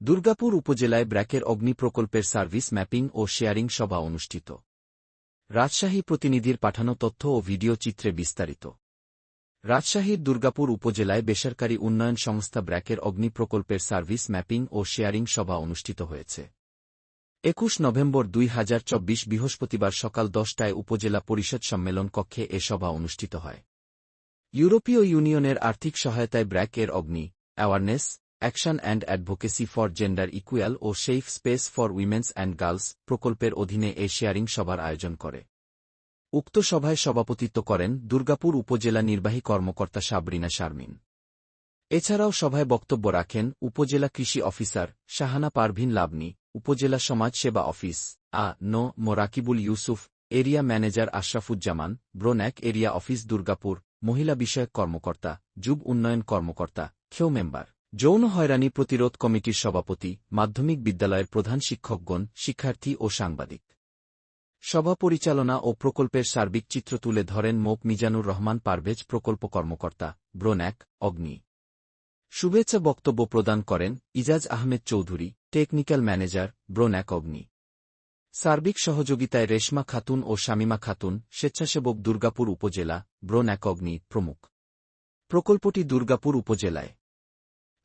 দুর্গাপুর উপজেলায় ব্র্যাকের অগ্নি প্রকল্পের service mapping ও sharing সভা অনুষ্ঠিত। রাজশাহী প্রতিনিধির পাঠানো তথ্য ও ভিডিও চিত্রে বিস্তারিত। রাজশাহীর দুর্গাপুর উপজেলায় বেসরকারি উন্নয়ন সংস্থা ব্র্যাকের অগ্নি প্রকল্পের সার্ভিস ম্যাপিং ও শেয়ারিং সভা অনুষ্ঠিত হয়েছে। ২১ নভেম্বর ২০২৪ বৃহস্পতিবার সকাল ১০টায় উপজেলা পরিষদ সম্মেলন কক্ষে এ সভা অনুষ্ঠিত হয়। ইউরোপীয় ইউনিয়নের আর্থিক সহায়তায় ব্র্যাক এর Agni awareness action and advocacy for gender equal ও safe space for women's and girls প্রকল্পের অধীনে এ শেয়ারিং সভার আয়োজন করে। উক্ত সভায় সভাপতিত্ব করেন দুর্গাপুর উপজেলা নির্বাহী কর্মকর্তা সাবরিনা শারমিন। এছাড়াও সভায় বক্তব্য রাখেন উপজেলা কৃষি অফিসার শাহানা পারভিন লাবনী, উপজেলা সমাজ সেবা office Md Rakibul Yusuf, area manager Ashrafuzzaman, ব্রোন্যাক এরিয়া অফিস দুর্গাপুর, মহিলা বিষয়ক কর্মকর্তা, যুব উন্নয়ন কর্মকর্তা, খেও মেম্বার, যৌন হয়রানি প্রতিরোধ কমিটির সভাপতি, মাধ্যমিক বিদ্যালয়ের প্রধান শিক্ষকগণ, শিক্ষার্থী ও সাংবাদিক। সভা পরিচালনা ও প্রকল্পের সার্বিক চিত্র তুলে ধরেন মোপ মিজানুর রহমান পারভেজ, প্রকল্প কর্মকর্তা, ব্রোন্যাক অগ্নি। শুভেচ্ছা বক্তব্য প্রদান করেন ইজাজ আহমেদ চৌধুরী, টেকনিক্যাল ম্যানেজার, ব্রোন্যাক অগ্নি। সার্বিক সহযোগিতায় রেশমা খাতুন ও শামিমা খাতুন, স্বেচ্ছাসেবক দুর্গাপুর উপজেলা, ব্রোন্যাক অগ্নি প্রমুখ। প্রকল্পটি দুর্গাপুর উপজেলায়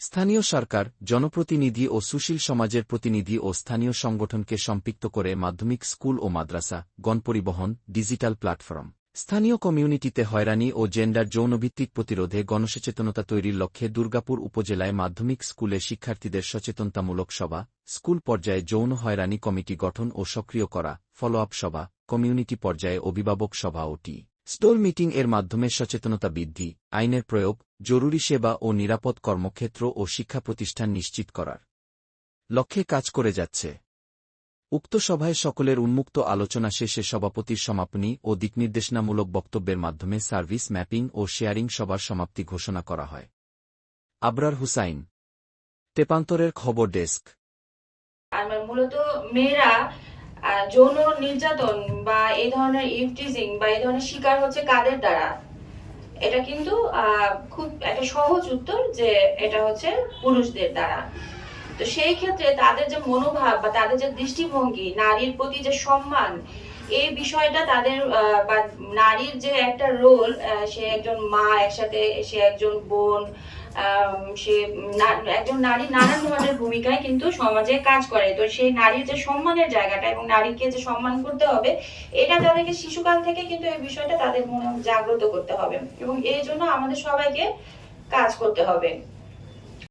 স্থানীয় সরকার, জনপ্রতিনিধি ও সুশীল সমাজের প্রতিনিধি ও স্থানীয় সংগঠনকে সম্পৃক্ত করে মাধ্যমিক স্কুল ও মাদ্রাসা, গণপরিবহন, ডিজিটাল প্ল্যাটফর্ম, স্থানীয় কমিউনিটিতে হয়রানি ও জেন্ডার যৌনভিত্তিক প্রতিরোধে গণসচেতনতা তৈরির লক্ষ্যে দুর্গাপুর উপজেলায় মাধ্যমিক স্কুলে শিক্ষার্থীদের সচেতনতামূলক সভা, স্কুল পর্যায়ে যৌন হয়রানি কমিটি গঠন ও সক্রিয় করা, ফলো আপ সভা, কমিউনিটি পর্যায়ে অভিভাবক সভা ও স্টল মিটিং এর মাধ্যমে সচেতনতা বৃদ্ধি, আইনের প্রয়োগ, জরুরি সেবা ও নিরাপদ কর্মক্ষেত্র ও শিক্ষা প্রতিষ্ঠান নিশ্চিত করার লক্ষ্যে কাজ করে যাচ্ছে। উক্ত সভায় সকলের উন্মুক্ত আলোচনা শেষে সভাপতির সমাপনী ও দিকনির্দেশনামূলক বক্তব্যের মাধ্যমে সার্ভিস ম্যাপিং ও শেয়ারিং সভার সমাপ্তি ঘোষণা করা হয়। আবরার হুসাইন, তেপান্তরের খবর ডেস্ক। মূলত মেয়েরা যৌন নির্যাতন বা এই ধরনের ইভটিজিং বা এই ধরনের শিকার হচ্ছে কাদের দ্বারা, এটা কিন্তু খুব একটা সহজ উত্তর যে এটা হচ্ছে পুরুষদের দ্বারা। তো সেই ক্ষেত্রে তাদের যে মনোভাব বা তাদের যে দৃষ্টিভঙ্গি, নারীর প্রতি যে সম্মান, এই বিষয়টা তাদের বা নারীর যে একটা রোল, সে একজন মা, একসাথে সে একজন বোন, সে একজন নারী নানান ধরনের ভূমিকায় কিন্তু সমাজে কাজ করে। তো সেই নারীর যে সম্মানের জায়গাটা এবং নারীকে যে সম্মান করতে হবে, এটা তাদেরকে শিশুকাল থেকে কিন্তু এই বিষয়টা তাদের মনে জাগ্রত করতে হবে এবং এই জন্য আমাদের সবাইকে কাজ করতে হবে।